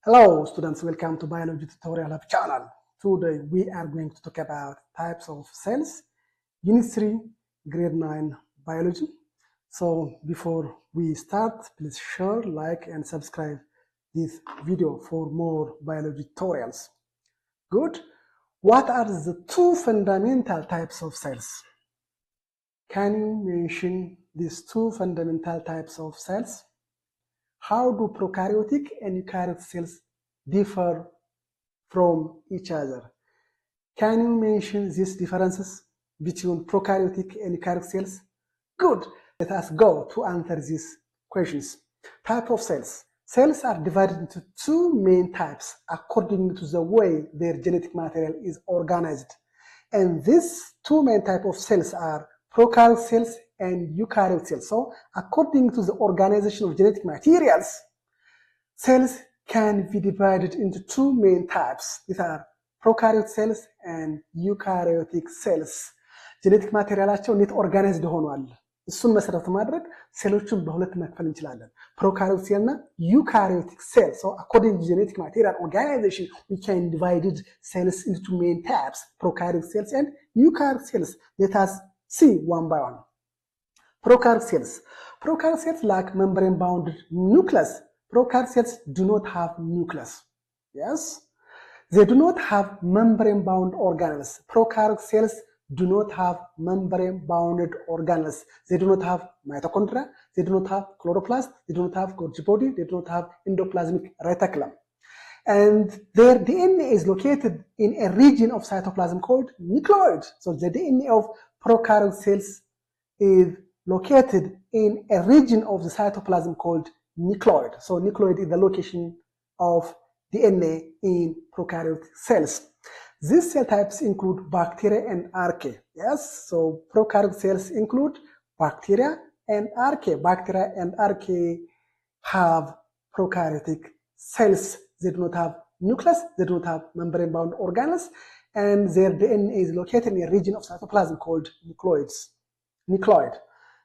Hello students, welcome to Biology Tutorial Hub channel. Today we are going to talk about types of cells, Unit 3, Grade 9 Biology. So before we start, please share, like and subscribe this video for more biology tutorials. Good. What are the two fundamental types of cells? Can you mention these two fundamental types of cells? How do prokaryotic and eukaryotic cells differ from each other? Can you mention these differences between prokaryotic and eukaryotic cells? Good. Let us go to answer these questions. Type of cells. Cells are divided into two main types according to the way their genetic material is organized. And these two main types of cells are prokaryotic cells and eukaryotic cells. So according to the organization of genetic materials, cells can be divided into two main types. These are prokaryotic cells and eukaryotic cells. ጄኔቲክ ማቴሪያላቸው እንዴት ኦርጋናይዝድ ሆኗል እሱን መሰረት ማድረግ ሴሎችን በሁለት መክፈል እንችላለን። ፕሮካሪዮቲክ ሴል እና ዩካሪዮቲክ ሴል. So according to genetic material organization, we can divide cells into two main types, prokaryotic cells and eukaryotic cells. Let us see one by one. Prokaryotic cells. Prokaryotic cells lack membrane-bound nucleus. Prokaryotic cells do not have nucleus. Yes? They do not have membrane-bound organelles. Prokaryotic cells do not have membrane-bounded organelles. They do not have mitochondria. They do not have chloroplast. They do not have Golgi body. They do not have endoplasmic reticulum. And their DNA is located in a region of cytoplasm called nucleoid. So the DNA of prokaryotic cells is located in a region of the cytoplasm called nucleoid. So nucleoid is the location of DNA in prokaryotic cells. These cell types include bacteria and archaea. Yes, so prokaryotic cells include bacteria and archaea. Bacteria and archaea have prokaryotic cells. They do not have nucleus, they do not have membrane-bound organelles, and their DNA is located in a region of cytoplasm called nucleoid.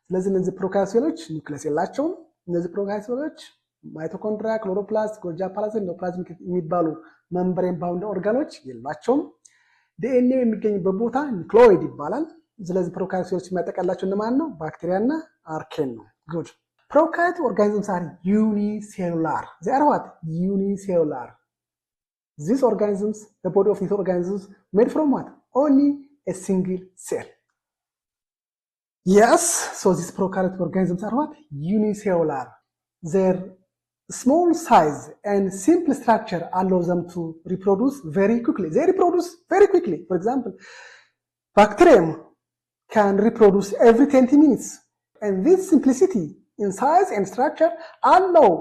ስለዚህ እነዚህ ፕሮካሪዮቲክ ሴሎች ኒውክሊየስ የላቸውም። እነዚህ ፕሮካሪዮቲክ ሴሎች ማይቶኮንድሪያ፣ ክሎሮፕላስት፣ ጎልጂ ፓላሲድ፣ ኤንዶፕላዝሚክ የሚባሉ መምብሬን ባውንድ ኦርጋኖች የላቸውም። ዲኤንኤ የሚገኝበት ቦታ ኒውክሊዮይድ ይባላል። ስለዚህ ፕሮካሪዮቲክ ሴሎች የሚያጠቃላቸው እነማን ነው? ባክቴሪያ እና አርኬን ነው። ጉድ ፕሮካሪዮቲክ ኦርጋኒዝምስ አር ዩኒሴሉላር. They are what? Unicellular. These organisms, the body of these organisms made from what? Only a single cell. Yes, so these prokaryotic organisms are what? Unicellular. Their small size and simple structure allows them to reproduce very quickly. They reproduce very quickly. For example, bacterium can reproduce every 20 minutes. And this simplicity in size and structure allow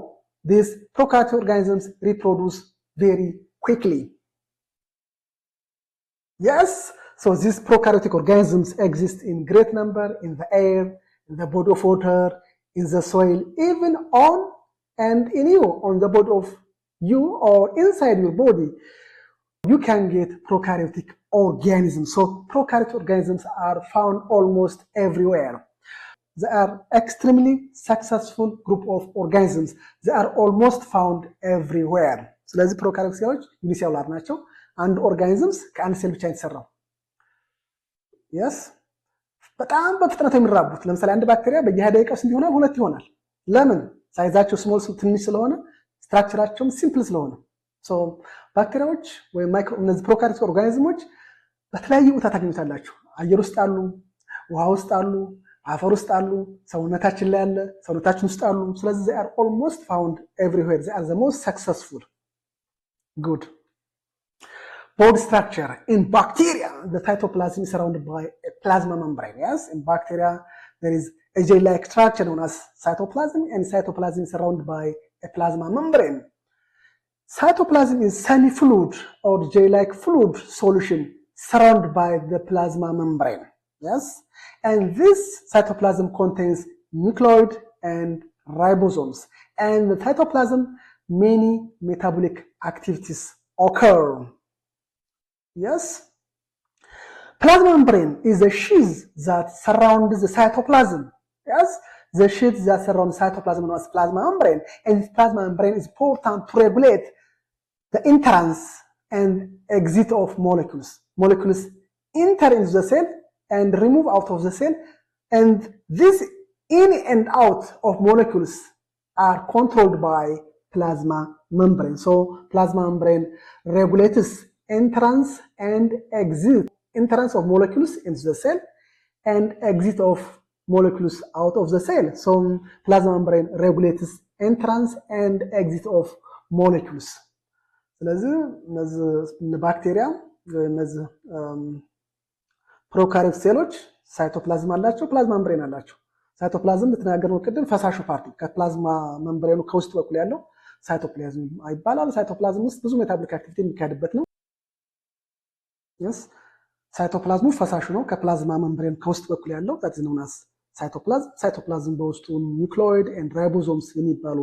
these prokaryotic organisms reproduce very quickly. Yes, so these prokaryotic organisms exist in great number in the air, in the body of water, in the soil, even on and in you, on the body of you or inside your body, you can get prokaryotic organisms. So prokaryotic organisms are found almost everywhere. They are extremely successful group of organisms. They are almost found everywhere. ስለዚህ ፕሮካሪዮቲክ ሴሎች ዩኒሴሉላር ናቸው። አንድ ኦርጋኒዝምስ ከአንድ ሴል ብቻ የተሰራው። yes በጣም በፍጥነት የሚራቡት ለምሳሌ አንድ ባክቴሪያ በየደቂቃው ስንት ይሆናል? 2 ይሆናል። ለምን? ሳይዛቸው ስሞል ትንሽ ስለሆነ ስትራክቸራቸውም ሲምፕል ስለሆነ። ሶ ባክቴሪያዎች ወይ ማይክሮ እነዚህ ፕሮካሪዮቲክ ኦርጋኒዝሞች በተለያየ ቦታ ታገኙታላችሁ። አየር ውስጥ አሉ፣ ውሃ ውስጥ አሉ፣ አፈር ውስጥ አሉ፣ ሰውነታችን ላይ አለ፣ ሰውነታችን ውስጥ አሉ። ስለዚህ they are almost found everywhere. They are the most successful. Good. Body structure. In bacteria, the cytoplasm is surrounded by a plasma membrane. Yes, in bacteria, there is a gel-like structure known as cytoplasm, and cytoplasm is surrounded by a plasma membrane. Cytoplasm is semi-fluid or gel-like fluid solution surrounded by the plasma membrane. Yes, and this cytoplasm contains nucleoid and ribosomes. And the cytoplasm, many metabolic activities occur. Yes, plasma membrane is a sheath that surrounds the cytoplasm. Yes, the sheath that surrounds cytoplasm known as plasma membrane, and this plasma membrane is important to regulate the entrance and exit of molecules. Molecules enter into the cell and remove out of the cell, and this in and out of molecules are controlled by plasma membrane. So plasma membrane regulates entrance and exit, entrance of molecules into the cell and exit of molecules out of the cell. So plasma membrane regulates entrance and exit of molecules. ስለዚህ እነዚህ ባክቴሪያ እነዚህ ፕሮካሪዮት ሴሎች ሳይቶፕላዝም አላቸው፣ ፕላዝማ መምብሬን አላቸው። ሳይቶፕላዝም ልትናገረው ቅድም ፈሳሹ ፓርቲ ከፕላዝማ መምብሬኑ ከውስጥ በኩል ያለው ሳይቶፕላዝም ይባላል። ሳይቶፕላዝም ውስጥ ብዙ ሜታቦሊክ አክቲቪቲ የሚካሄድበት ነው። yes ሳይቶፕላዝሙ ፈሳሹ ነው። ከፕላዝማ መምብሬን ከውስጥ በኩል ያለው that is known as ሳይቶፕላዝም። ሳይቶፕላዝም በውስጡ ኒውክሊዮይድ ኤንድ ራይቦዞምስ የሚባሉ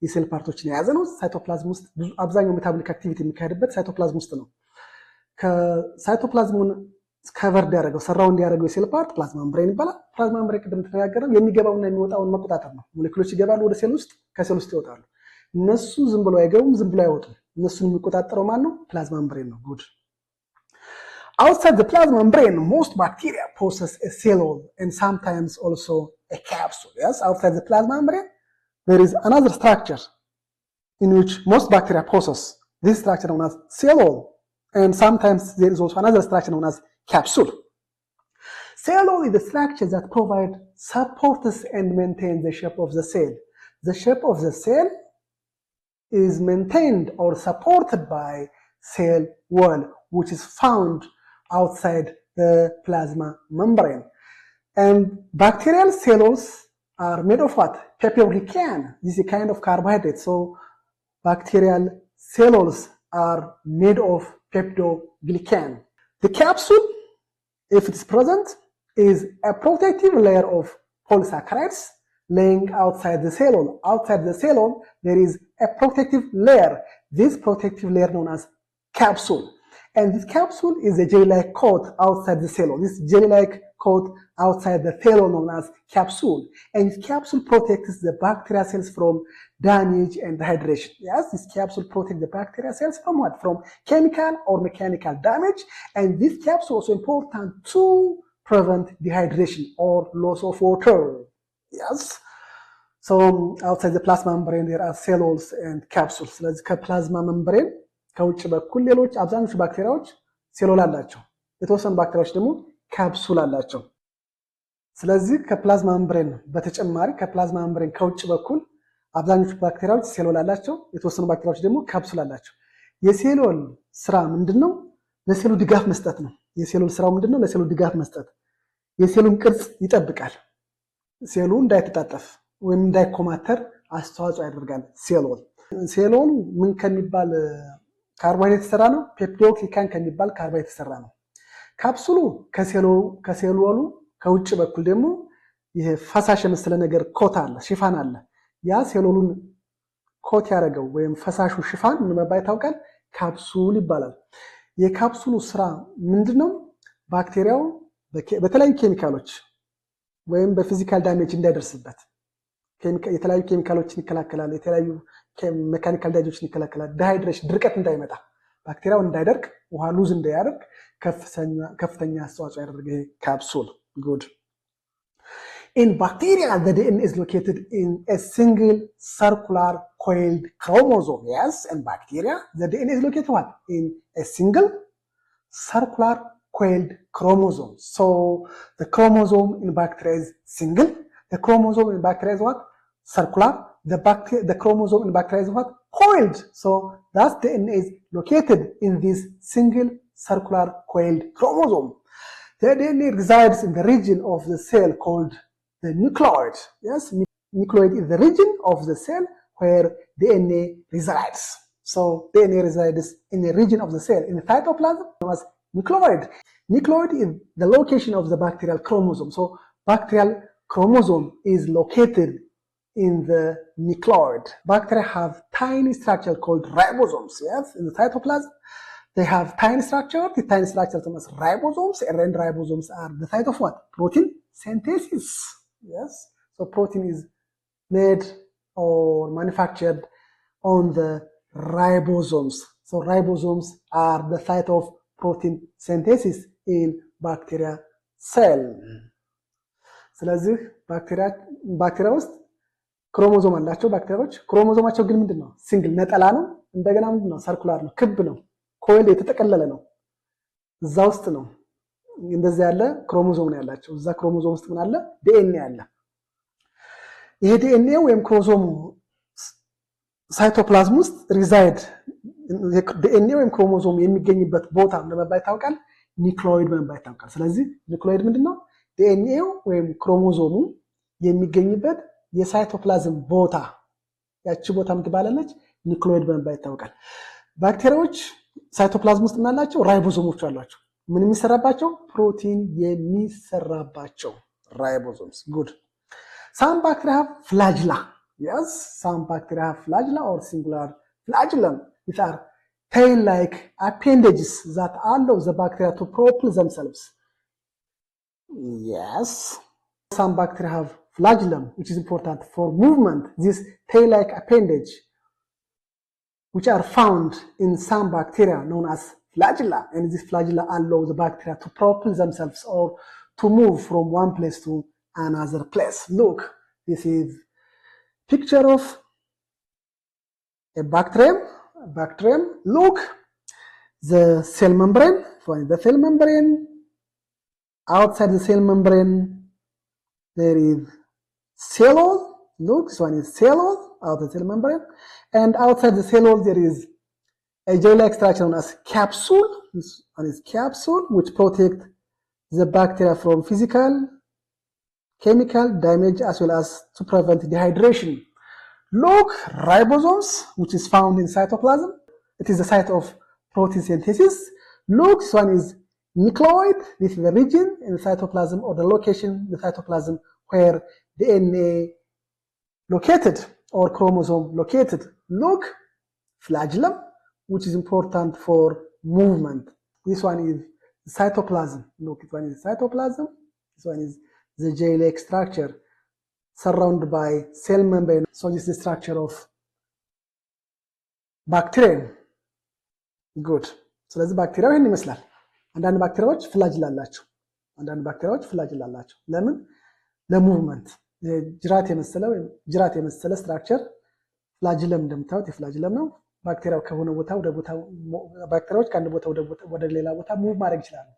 የሴል ፓርቶችን የያዘ ነው። ሳይቶፕላዝም ውስጥ አብዛኛው ሜታቦሊክ አክቲቪቲ የሚካሄድበት ሳይቶፕላዝም ውስጥ ነው። ከሳይቶፕላዝሙን ከቨርድ ያደረገው ሰራውንድ ያደረገው የሴል ፓርት ፕላዝማ መምብሬን ይባላል። ፕላዝማ መምብሬን ቅድም ተነጋገረን የሚገባውና የሚወጣውን መቆጣጠር ነው። ሞለኪውሎች ይገባሉ ወደ ሴል ውስጥ፣ ከሴል ውስጥ ይወጣሉ። እነሱ ዝም ብለው አይገቡም፣ ዝም ብለው አይወጡም። እነሱን የሚቆጣጠረው ማን ነው? ፕላዝማ መምብሬን ነው። ጉድ Outside the plasma membrane, most bacteria possess a cell wall and sometimes also a capsule. Yes, outside the plasma membrane, there is another structure in which most bacteria possess. This structure known as cell wall, and sometimes there is also another structure known as capsule. Cell wall is the structure that provides supports and maintains the shape of the cell. The shape of the cell is maintained or supported by cell wall, which is found outside the plasma membrane. And bacterial cell walls are made of what? Peptidoglycan. This is a kind of carbohydrate. So bacterial cell walls are made of peptidoglycan. The capsule, if it is present, is a protective layer of polysaccharides laying outside the cell wall. Outside the cell wall, there is a protective layer. This protective layer known as capsule. And this capsule is a jelly-like coat outside the cell wall. This jelly-like coat outside the cell wall known as capsule. And this capsule protects the bacterial cells from damage and dehydration. Yes, this capsule protects the bacterial cells from what? From chemical or mechanical damage. And this capsule is also important to prevent dehydration or loss of water. Yes. So outside the plasma membrane, there are cell walls and capsules. Let's look at plasma membrane. ከውጭ በኩል ሌሎች አብዛኞቹ ባክቴሪያዎች ሴል ወል አላቸው። የተወሰኑ ባክቴሪያዎች ደግሞ ካፕሱል አላቸው። ስለዚህ ከፕላዝማ መምብሬን በተጨማሪ ከፕላዝማ መምብሬን ከውጭ በኩል አብዛኞቹ ባክቴሪያዎች ሴል ወል አላቸው። የተወሰኑ ባክቴሪያዎች ደግሞ ካፕሱል አላቸው። የሴል ወል ስራ ምንድነው? ለሴሉ ድጋፍ መስጠት ነው። የሴል ወል ስራው ምንድነው? ለሴሉ ድጋፍ መስጠት። የሴሉን ቅርጽ ይጠብቃል። ሴሉ እንዳይተጣጠፍ ወይም እንዳይኮማተር አስተዋጽኦ ያደርጋል ሴል ወል። ሴል ወል ምን ከሚባል ካርቦሃይድሬት የተሰራ ነው? ፔፕቲዶግሊካን ከሚባል ካርቦሃይድሬት የተሰራ ነው። ካፕሱሉ ከሴል ወሉ ከውጭ በኩል ደግሞ ይሄ ፈሳሽ የመሰለ ነገር ኮት አለ፣ ሽፋን አለ። ያ ሴል ወሉን ኮት ያደረገው ወይም ፈሳሹ ሽፋን ምን መባል ይታወቃል? ካፕሱል ይባላል። የካፕሱሉ ስራ ምንድነው? ባክቴሪያው በተለያዩ ኬሚካሎች ወይም በፊዚካል ዳሜጅ እንዳይደርስበት የተለያዩ ኬሚካሎችን ይከላከላል። የተለያዩ ሜካኒካል ዳሜጆችን ይከላከላል። ዲሃይድሬሽን ድርቀት እንዳይመጣ ባክቴሪያው እንዳይደርቅ ውሃ ሉዝ እንዳያደርግ ከፍተኛ አስተዋጽኦ ያደርግ ይሄ ካፕሱል። ጉድ In bacteria, the DNA is located in a single circular coiled chromosome. Yes, in bacteria, the DNA is located what? In a single circular coiled chromosome. So the chromosome in bacteria is single. The chromosome in bacteria is what? Circular. The chromosome in bacteria is what? Coiled. So thus DNA is located in this single circular coiled chromosome. The DNA resides in the region of the cell called the nucleoid. Yes, nucleoid is the region of the cell where DNA resides. So DNA resides in the region of the cell. In the cytoplasm, it was nucleoid. Nucleoid is the location of the bacterial chromosome. So bacterial chromosome is located in the nucleoid. Bacteria have tiny structure called ribosomes. Yes, in the cytoplasm, they have tiny structure. The tiny structure known as ribosomes, and ribosomes are the site of what? Protein synthesis. Yes, so protein is made or manufactured on the ribosomes. So ribosomes are the site of protein synthesis in bacteria cell. ስለዚህ ባክቴሪያ ውስጥ ክሮሞዞም አላቸው ባክቴሪያዎች። ክሮሞዞማቸው ግን ምንድነው? ሲንግል ነጠላ ነው። እንደገና ምንድነው? ሰርኩላር ነው፣ ክብ ነው፣ ኮይል የተጠቀለለ ነው። እዛ ውስጥ ነው እንደዚህ ያለ ክሮሞዞም ነው ያላቸው። እዛ ክሮሞዞም ውስጥ ምን አለ? ዲኤንኤ አለ። ይሄ ዲኤንኤ ወይም ክሮሞዞም ሳይቶፕላዝም ውስጥ ሪዛይድ ዲኤንኤ ወይም ክሮሞዞም የሚገኝበት ቦታ በመባል ይታወቃል፣ ኒክሎይድ በመባል ይታወቃል። ስለዚህ ኒክሎይድ ምንድነው? ዲኤንኤ ወይም ክሮሞዞሙ የሚገኝበት የሳይቶፕላዝም ቦታ፣ ያቺ ቦታ ምትባላለች ኒክሎይድ በመባል ይታወቃል። ባክቴሪያዎች ሳይቶፕላዝም ውስጥ ምን አላቸው? ራይቦዞሞች አሏቸው። ምን የሚሰራባቸው? ፕሮቲን የሚሰራባቸው ribosomes. Good. Some bacteria have flagella. Yes, some bacteria have flagella or singular flagellum. These are tail-like appendages that allow the bacteria to propel themselves. Yes, some bacteria have flagellum, which is important for movement. This tail-like appendage, which are found in some bacteria known as flagella, and this flagella allow the bacteria to propel themselves or to move from one place to another place. Look, this is picture of a bacterium. Look, the cell membrane. Find the cell membrane. Outside the cell membrane, there is cell wall. Look, this one is cell wall, outside the cell membrane, and outside the cell wall there is a gel-like structure known as capsule. This one is capsule, which protect the bacteria from physical, chemical damage as well as to prevent dehydration. Look, ribosomes, which is found in cytoplasm. It is the site of protein synthesis. Look, this one is nucleoid. This is the region in the cytoplasm or the location in the cytoplasm where DNA located or chromosome located. Look, flagellum, which is important for movement. This one is cytoplasm. Look, this one is cytoplasm. This one is the gel-like structure surrounded by cell membrane. So this is the structure of bacterium. Good. ስለዚህ ባክቴሪያው ይሄን ይመስላል። አንዳንድ ባክቴሪያዎች ፍላጅላ አላቸው። ለምን? ለሙቭመንት ጅራት የመሰለ ስትራክቸር ፍላጅለም እንደምታዩት የፍላጅለም ነው። ባክቴሪያው ከሆነ ቦታ ወደ ቦታ ባክቴሪያዎች ከአንድ ቦታ ወደ ሌላ ቦታ ሙቭ ማድረግ ይችላሉ።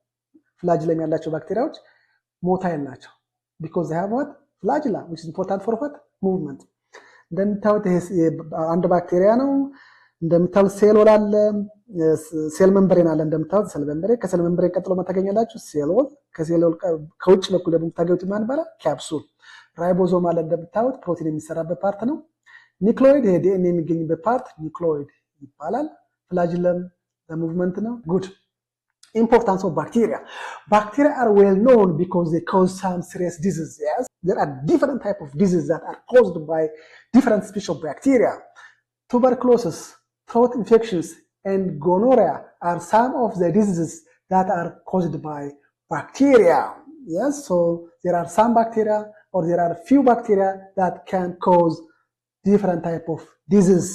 ፍላጅለም ያላቸው ባክቴሪያዎች ሞታይል ናቸው። because they have what? Flagella, which is important for what? Movement. እንደምታዩት ይሄ አንድ ባክቴሪያ ነው። እንደምታዩት ሴል ወል አለ፣ ሴል ሜምብሬን አለ። እንደምታዩት ሴል ሜምብሬን፣ ከሴል ሜምብሬን ቀጥሎ ማታገኛላችሁ ሴል ወል፣ ከሴል ወል ከውጭ በኩል ደግሞ ታገኙት ማን ባላ ካፕሱል። ራይቦዞም አለ። እንደምታዩት ፕሮቲን የሚሰራበት ፓርት ነው። ኒክሎይድ ይሄ ዲኤንኤ የሚገኝበት ፓርት ኒክሎይድ ይባላል። ፍላጅለም ለሙቭመንት ነው። ጉድ importance of bacteria. Bacteria are well known because they cause some serious diseases. Yes, there are different types of diseases that are caused by different species of bacteria. Tuberculosis, throat infections, and gonorrhea are some of the diseases that are caused by bacteria. Yes, so there are some bacteria or there are few bacteria that can cause different types of diseases.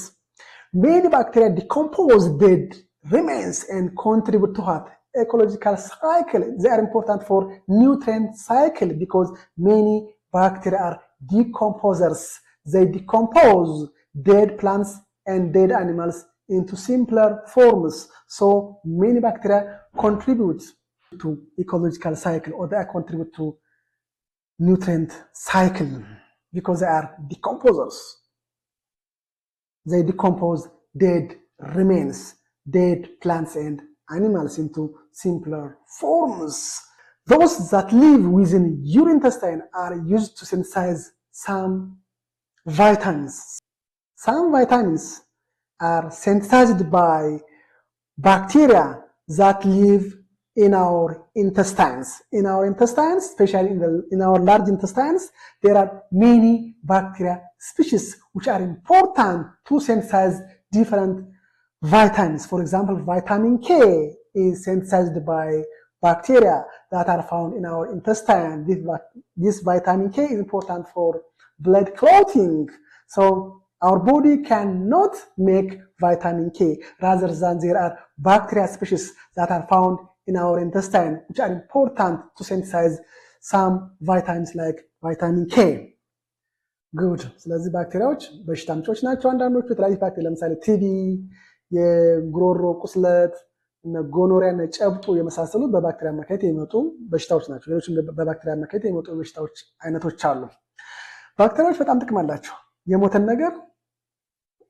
Many bacteria decompose dead remains and contribute to what? Ecological cycle. They are important for nutrient cycle because many bacteria are decomposers. They decompose dead plants and dead animals into simpler forms. So many bacteria contribute to ecological cycle or they contribute to nutrient cycle because they are decomposers. They decompose dead remains, dead plants and animals into simpler forms. Those that live within your intestine are used to synthesize some vitamins. Some vitamins are synthesized by bacteria that live in our intestines. In our intestines, especially in our large intestines, there are many bacteria species which are important to synthesize different vitamins. For example, vitamin K is synthesized by bacteria that are found in our intestine. This vitamin K is important for blood clotting. So Our body cannot make vitamin K, rather than there are bacteria species that are found in our intestine, which are important to synthesize some vitamins like vitamin K. ጉድ። ስለዚህ ባክቴሪያዎች በሽታ አምጪዎች ናቸው። አንዳንዶቹ የተለያዩ ባክቴሪያ ለምሳሌ ቲቪ፣ የጉሮሮ ቁስለት፣ ጎኖሪያ፣ ጨብጡ የመሳሰሉት በባክቴሪያ አማካኝነት የሚመጡ በሽታዎች ናቸው። ሌሎችም በባክቴሪያ አማካኝነት የሚመጡ በሽታዎች አይነቶች አሉ። ባክቴሪያዎች በጣም ጥቅም አላቸው። የሞተን ነገር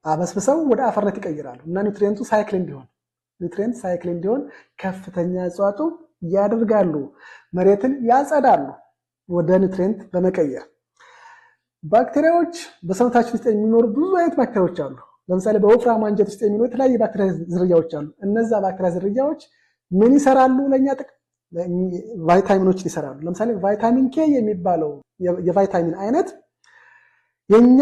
አበስብሰው ወደ አፈርነት ይቀይራሉ እና ኒውትሪየንቱ ሳይክል እንዲሆን ከፍተኛ አስተዋጽኦ ያደርጋሉ። መሬትን ያጸዳሉ ወደ ኒውትሪየንት በመቀየር። ባክቴሪያዎች በሰውነታችን ውስጥ የሚኖሩ ብዙ አይነት ባክቴሪያዎች አሉ። ለምሳሌ በወፍራም አንጀት ውስጥ የሚኖሩ የተለያዩ ባክቴሪያ ዝርያዎች አሉ። እነዛ ባክቴሪያ ዝርያዎች ምን ይሰራሉ? ለእኛ ጥቅም ቫይታሚኖችን ይሰራሉ። ለምሳሌ ቫይታሚን ኬ የሚባለው የቫይታሚን አይነት የኛ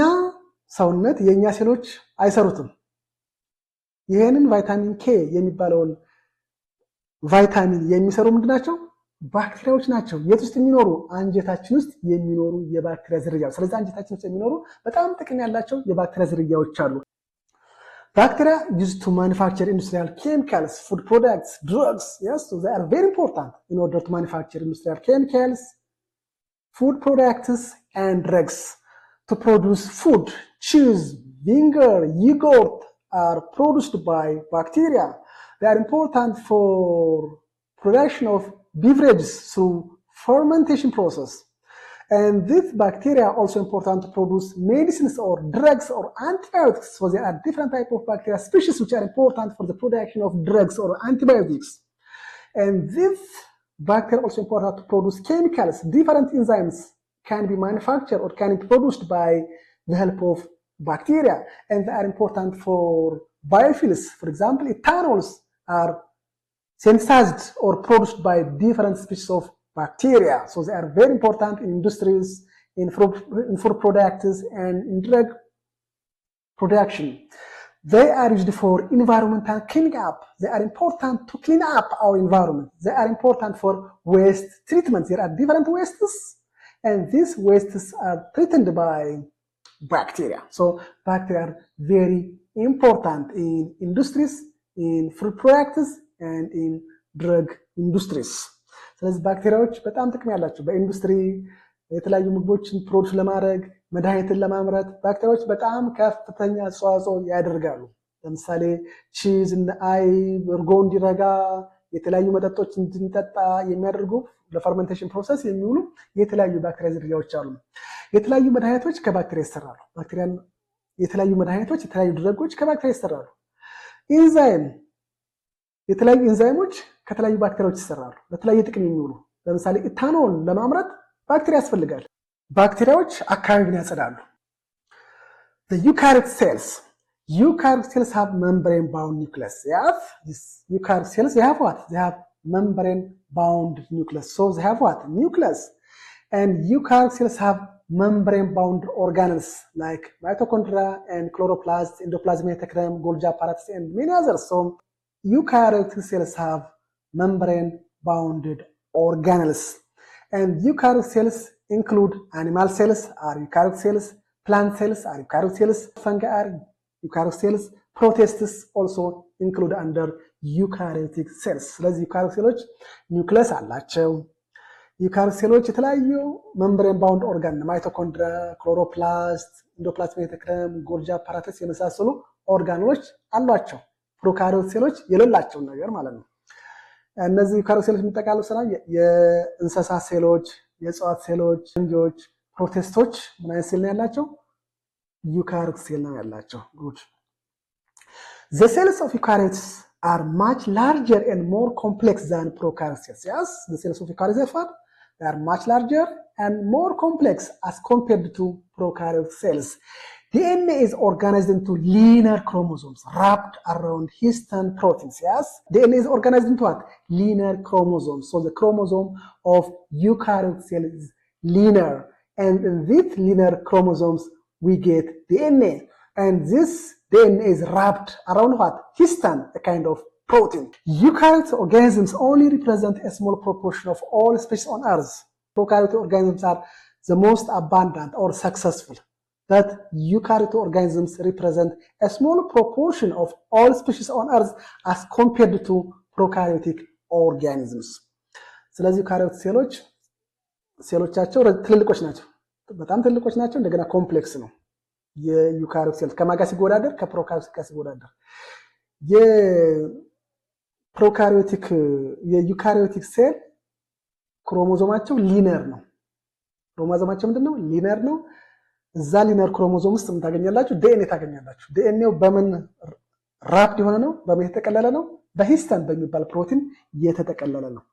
ሰውነት የኛ ሴሎች አይሰሩትም። ይሄንን ቫይታሚን ኬ የሚባለውን ቫይታሚን የሚሰሩ ምንድናቸው? ባክቴሪያዎች ናቸው። የት ውስጥ የሚኖሩ? አንጀታችን ውስጥ የሚኖሩ የባክቴሪያ ዝርያዎች። ስለዚህ አንጀታችን ውስጥ የሚኖሩ በጣም ጥቅም ያላቸው የባክቴሪያ ዝርያዎች አሉ። Bacteria used to manufacture industrial chemicals, food products, drugs. Yes, so they are very important in order to manufacture industrial chemicals, food products, and drugs. To produce food, cheese, vinegar, yogurt are produced by bacteria. They are important for production of beverages through fermentation process. And these bacteria are also important to produce medicines or drugs or antibiotics. So there are different types of bacteria species which are important for the production of drugs or antibiotics. And these bacteria are also important to produce chemicals. Different enzymes can be manufactured or can be produced by the help of bacteria. And they are important for biofuels. For example, ethanols are synthesized or produced by different species of bacteria. So they are very important in industries, in food products, and in drug production. They are used for environmental cleaning up. They are important to clean up our environment. They are important for waste treatment. There are different wastes, and these wastes are treated by bacteria. So bacteria are very important in industries, in food products, and in drug industries. ስለዚህ ባክቴሪያዎች በጣም ጥቅም ያላቸው በኢንዱስትሪ የተለያዩ ምግቦችን ፕሮዲውስ ለማድረግ መድኃኒትን ለማምረት ባክቴሪያዎች በጣም ከፍተኛ አስተዋጽኦ ያደርጋሉ። ለምሳሌ ቺዝ እና አይብ፣ እርጎ እንዲረጋ፣ የተለያዩ መጠጦች እንድንጠጣ የሚያደርጉ ለፈርመንቴሽን ፕሮሰስ የሚውሉ የተለያዩ ባክቴሪያ ዝርያዎች አሉ። የተለያዩ መድኃኒቶች ከባክቴሪያ ይሰራሉ። የተለያዩ መድኃኒቶች፣ የተለያዩ ድረጎች ከባክቴሪያ ይሰራሉ። ኢንዛይም የተለያዩ ኢንዛይሞች ከተለያዩ ባክቴሪያዎች ይሰራሉ፣ ለተለያየ ጥቅም የሚውሉ። ለምሳሌ ኢታኖል ለማምረት ባክቴሪያ ያስፈልጋል። ባክቴሪያዎች አካባቢን ያጸዳሉ። The eukaryotic cells have membrane bound nucleus. Yes, these eukaryotic cells, they have what? They have membrane bound nucleus. So they have what? Nucleus. And eukaryotic cells have membrane bound organelles like mitochondria and chloroplasts, endoplasmic reticulum, Golgi apparatus, and many others. So eukaryotic cells have membrane bounded organelles. And eukaryotic cells include animal cells are eukaryotic cells, plant cells are eukaryotic cells, fungi are eukaryotic cells, protists also include under eukaryotic cells. ስለዚህ eukaryotic ሴሎች ኒውክለስ አላቸው። eukaryotic ሴሎች የተለያዩ membrane bound organ ማይቶኮንድሪያ፣ ክሎሮፕላስት፣ ኢንዶፕላዝሚክ ሬቲኩለም፣ ጎልጂ አፓራተስ የመሳሰሉ ኦርጋኖች አሏቸው። ፕሮካሪዮት ሴሎች የሌላቸውን ነገር ማለት ነው። እነዚህ ዩካሪዮት ሴሎች የሚጠቃለሉ ስራ የእንስሳ ሴሎች፣ የእጽዋት ሴሎች፣ ፈንጂዎች፣ ፕሮቲስቶች ምን አይነት ሴል ነው ያላቸው? ዩካሪዮት ሴል ነው ያላቸው። ጉድ። The cells of eukaryotes are much larger and more complex than prokaryote cells. Yes, the cells of eukaryotes they are much larger and more complex as compared to prokaryote cells. DNA is organized into linear chromosomes wrapped around histone proteins. Yes, DNA is organized into what? Linear chromosomes. So the chromosome of eukaryote cell is linear, and in these linear chromosomes we get DNA, and this DNA is wrapped around what? Histone, a kind of protein. Eukaryotic organisms only represent a small proportion of all species on Earth. Prokaryotic organisms are the most abundant or successful. that eukaryotic organisms represent a small proportion of all species on earth as compared to prokaryotic organisms. ስለዚህ ዩካሪዮት ሴሎቻቸው ትልልቆች ናቸው፣ በጣም ትልልቆች ናቸው። እንደገና ኮምፕሌክስ ነው የዩካሪዮት ሴል ከማጋ ሲወዳደር ከፕሮካሪዮት ጋር ሲወዳደር የዩካሪዮቲክ ሴል ክሮሞዞማቸው ሊነር ነው። ክሮሞዞማቸው ምንድነው? ሊነር ነው። እዛ ሊነር ክሮሞዞም ውስጥ ምን ታገኛላችሁ? ዲኤንኤ ታገኛላችሁ። ዲኤንኤው በምን ራፕድ የሆነ ነው? በምን የተጠቀለለ ነው? በሂስተን በሚባል ፕሮቲን የተጠቀለለ ነው።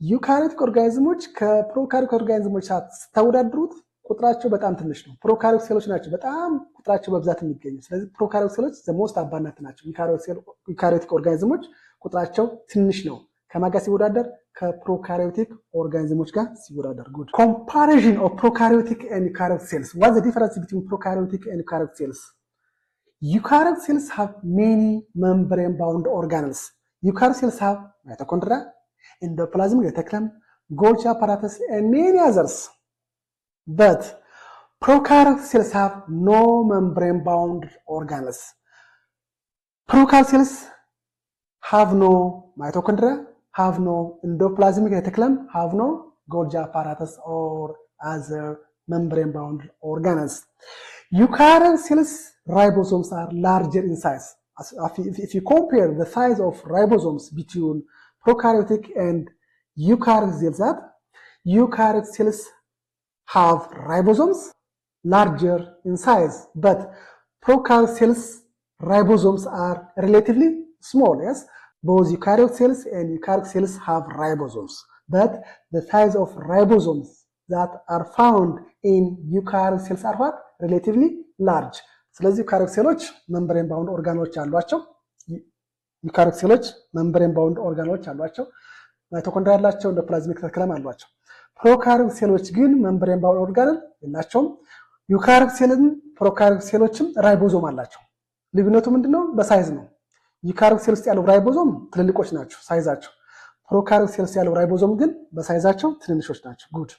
ዩካሪዮቲክ ኦርጋኒዝሞች ከፕሮካሪዮቲክ ኦርጋኒዝሞች ስታወዳድሩት ቁጥራቸው በጣም ትንሽ ነው። ፕሮካሪዮቲክ ሴሎች ናቸው በጣም ቁጥራቸው በብዛት የሚገኙ። ስለዚህ ፕሮካሪዮቲክ ሴሎች ዘሞስት አባናት ናቸው። ዩካሪዮቲክ ኦርጋኒዝሞች ቁጥራቸው ትንሽ ነው። ከማጋ ሲወዳደር ከፕሮካሪዮቲክ ኦርጋኒዝሞች ጋር ሲወዳደር። ጉድ ኮምፓሪዥን ኦፍ ፕሮካሪዮቲክ ኤንድ ዩካሪዮቲክ ሴልስ። ዋትስ ዘ ዲፈረንስ ቢትዊን ፕሮካሪዮቲክ ኤንድ ዩካሪዮቲክ ሴልስ? Eukaryotic cells have many membrane-bound organelles. Eukaryotic cells have mitochondria, endoplasmic reticulum, Golgi apparatus, and many others. But prokaryotic cells have no membrane-bound organelles. Prokaryotic cells have no mitochondria, have no endoplasmic reticulum, have no Golgi apparatus or other membrane-bound organelles. Eukaryotic cells ribosomes are larger in size. If you compare the size of ribosomes between prokaryotic and eukaryotic cells, eukaryotic cells have ribosomes larger in size, but prokaryotic cells ribosomes are relatively small. Yes, both eukaryotic cells and eukaryotic cells have ribosomes, but the size of ribosomes that are found in eukaryotic cells are what? Relatively large. ስለዚህ ዩካሪዮቲክ ሴሎች መምብሬን ባውንድ ኦርጋኖች አሏቸው። ዩካሪዮቲክ ሴሎች መምብሬን ባውንድ ኦርጋኖች አሏቸው። ማይቶኮንድሪያ ያላቸው እንደ ፕላዝሚክ ረቲኩለም አሏቸው። ፕሮካሪዮቲክ ሴሎች ግን መምብሬን ባውንድ ኦርጋን የላቸውም። ዩካሪዮቲክ ሴልን ፕሮካሪዮቲክ ሴሎችም ራይቦዞም አላቸው። ልዩነቱ ምንድነው? በሳይዝ ነው። ዩካሪዮቲክ ሴል ውስጥ ያለው ራይቦዞም ትልልቆች ናቸው ሳይዛቸው። ፕሮካሪዮቲክ ሴል ውስጥ ያለው ራይቦዞም ግን በሳይዛቸው ትንንሾች ናቸው። ጉድ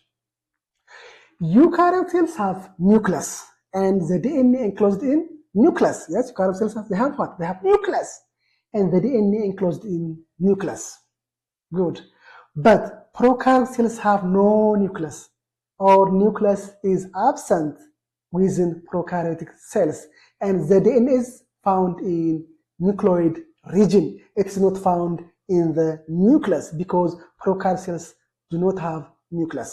ዩካሪዮቲክ ሴልስ have nucleus and the DNA enclosed in nucleus. Yes, eukaryotic cells they have what? They have nucleus and the DNA enclosed in nucleus. Good. But prokaryotic cells have no nucleus or nucleus is absent within prokaryotic cells and the DNA is found in nucleoid region. It is not found in the nucleus because prokaryotic cells do not have nucleus.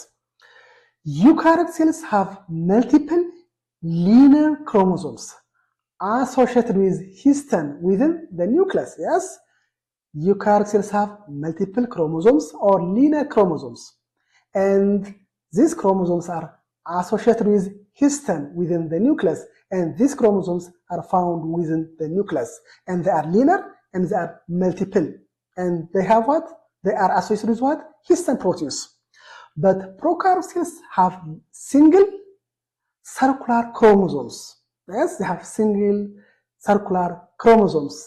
Eukaryotic cells have multiple linear chromosomes associated with histone within the nucleus. Yes, eukaryotic cells have multiple chromosomes or linear chromosomes, and these chromosomes are associated with histone within the nucleus, and these chromosomes are found within the nucleus, and they are linear and they are multiple, and they have what? They are associated with what? Histone proteins. But prokaryotic cells have single circular chromosomes. Yes, they have single circular chromosomes.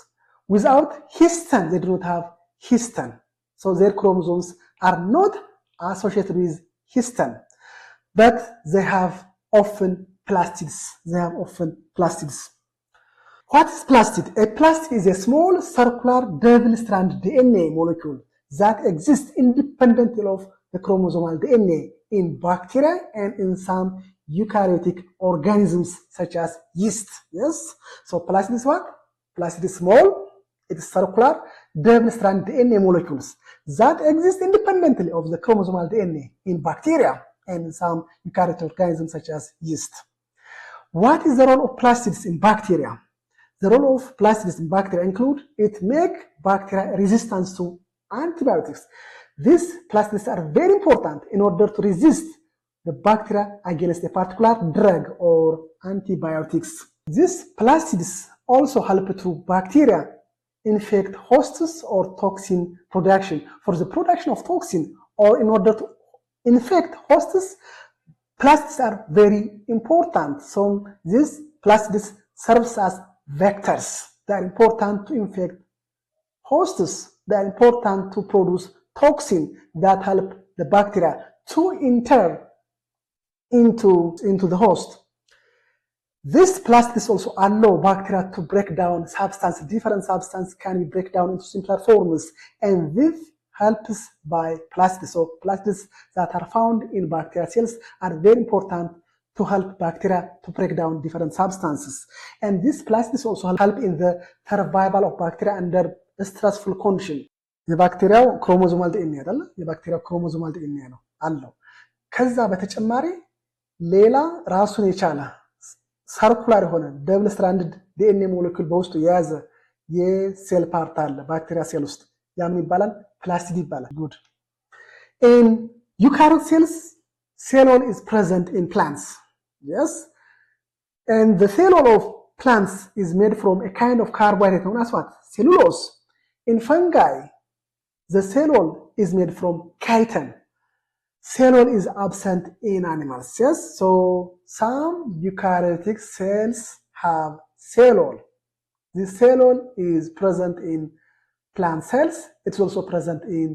Without histone, they do not have histone. So their chromosomes are not associated with histone, but they have often plastids. They have often plastids. What is plastid? A plastid is a small circular double-stranded DNA molecule that exists independently of the chromosomal DNA in bacteria and in some eukaryotic organisms such as yeast. Yes, so plastid is what? Plastid is small, it is circular, double-stranded DNA molecules that exist independently of the chromosomal DNA in bacteria and in some eukaryotic organisms such as yeast. What is the role of plastids in bacteria? The role of plastids in bacteria include it make bacteria resistant to antibiotics. These plastids are very important in order to resist the bacteria against a particular drug or antibiotics. These plastids also help to bacteria infect hosts or toxin production. For the production of toxin or in order to infect hosts, plastids are very important. So these plastids serves as vectors. They are important to infect hosts. They are important to produce toxin that help the bacteria to enter into the host. This plastids also allow bacteria to break down substance. Different substance can be break down into simpler forms, and this helps by plastids. So plastids that are found in bacterial cells are very important to help bacteria to break down different substances. And these plastids also help in the survival of bacteria under stressful condition. የባክቴሪያው ክሮሞዞማል ዲኤንኤ አይደል? የባክቴሪያው ክሮሞዞማል ዲኤንኤ ነው አለው። ከዛ በተጨማሪ ሌላ ራሱን የቻለ ሰርኩላር የሆነ ደብል ስትራንድድ ዲኤንኤ ሞለኪውል በውስጡ የያዘ የሴል ፓርት አለ ባክቴሪያ ሴል ውስጥ። ያ ምን ይባላል? ፕላስቲድ ይባላል። ጉድ in eukaryotic cells, cell wall is present in plants. Yes, and the cell wall of plants is made from a kind of carbohydrate known as what? Cellulose. In fungi, the cell wall is made from chitin. Cell wall is absent in animals. Yes, so some eukaryotic cells have cell wall. The cell wall is present in plant cells. It's also present in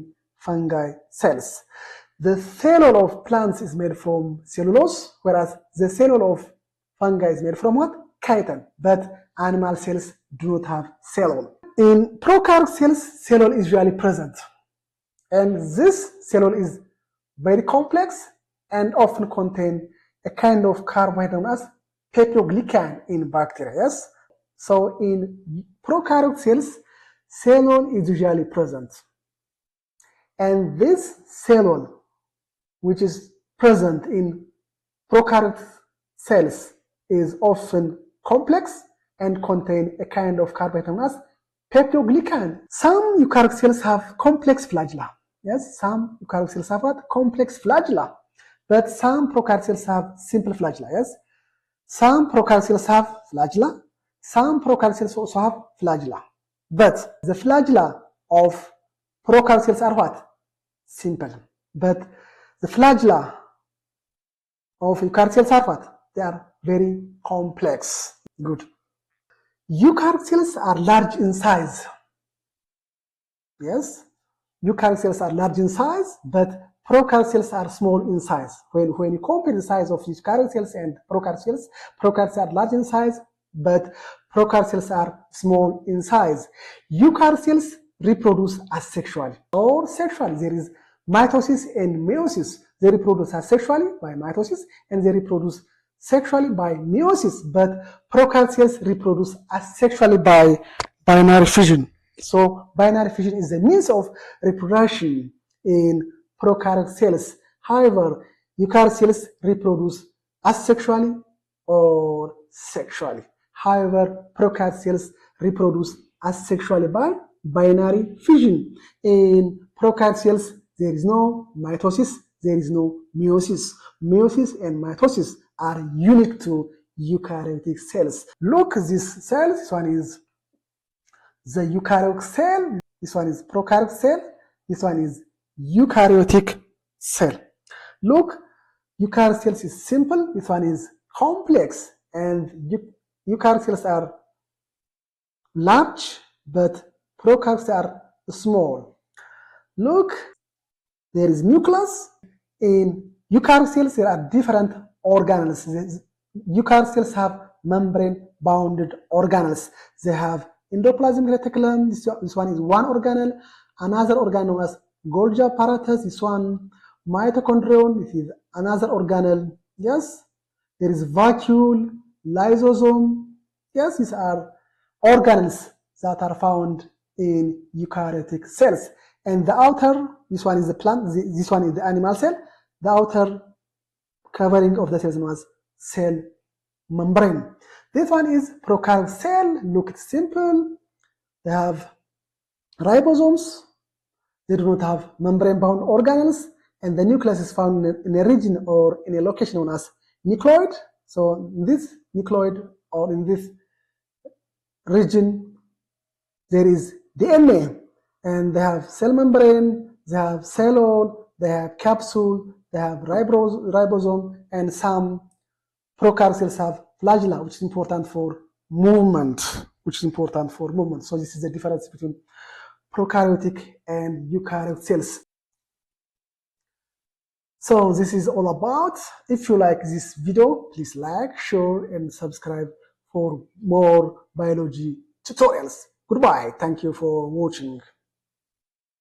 fungi cells. The cell wall of plants is made from cellulose, whereas the cell wall of fungi is made from what? Chitin. But animal cells do not have cell wall. In prokaryotic cells, cell wall is usually present. And this cell wall is very complex and often contain a kind of carbohydrate known as peptidoglycan in bacteria. Yes? So in prokaryotic cells, cell wall is usually present. And this cell wall, which is present in prokaryotic cells, is often complex and contain a kind of carbohydrate known as peptidoglycan. Some eukaryotic cells have complex flagella. Yes, some eukaryotic cells have what? Complex flagella. But some prokaryotic cells have simple flagella. Yes, some prokaryotic cells have flagella. Some prokaryotic cells also have flagella. But the flagella of prokaryotic cells are what? Simple. But the flagella of eukaryotic cells are what? They are very complex. Good. Eukaryotic cells are large in size. Yes, eukaryotic cells are large in size, but prokaryotic cells are small in size. When you compare the size of eukaryotic cells and prokaryotic cells are large in size, but prokaryotic cells are small in size. Eukaryotic cells reproduce asexually or sexually. There is mitosis and meiosis. They reproduce asexually by mitosis and they reproduce sexually by meiosis, but prokaryotic cells reproduce asexually by binary fission. So binary fission is the means of reproduction in prokaryotic cells. However, eukaryotic cells reproduce asexually or sexually. However, prokaryotic cells reproduce asexually by binary fission. In prokaryotic cells, there is no mitosis, there is no meiosis. Meiosis and mitosis are unique to eukaryotic cells. Look, this cell, this one is the eukaryotic cell, this one is prokaryotic cell, this one is eukaryotic cell. Look, eukaryotic cells is simple, this one is complex, and eukaryotic cells are large, but prokaryotic cells are small. Look, there is nucleus. In eukaryotic cells, there are different organelles. Eukaryotic cells have membrane-bounded organelles. They have endoplasmic reticulum. This one is one organelle. Another organelle known as Golgi apparatus. This one, mitochondrion. This is another organelle. Yes, there is vacuole, lysosome. Yes, these are organelles that are found in eukaryotic cells. And the outer, this one is the plant, this one is the animal cell. The outer covering of the cell is known as cell membrane. This one is prokaryotic cell. Look, it's simple. They have ribosomes. They do not have membrane-bound organelles. And the nucleus is found in a region or in a location known as nucleoid. So in this nucleoid or in this region, there is DNA. And they have cell membrane, they have cell wall, they have capsule, they have ribosome, and some prokaryotic cells have flagella, which is important for movement. So this is the difference between prokaryotic and eukaryotic cells. So this is all about. If you like this video, please like, share, and subscribe for more biology tutorials. Goodbye. Thank you for watching.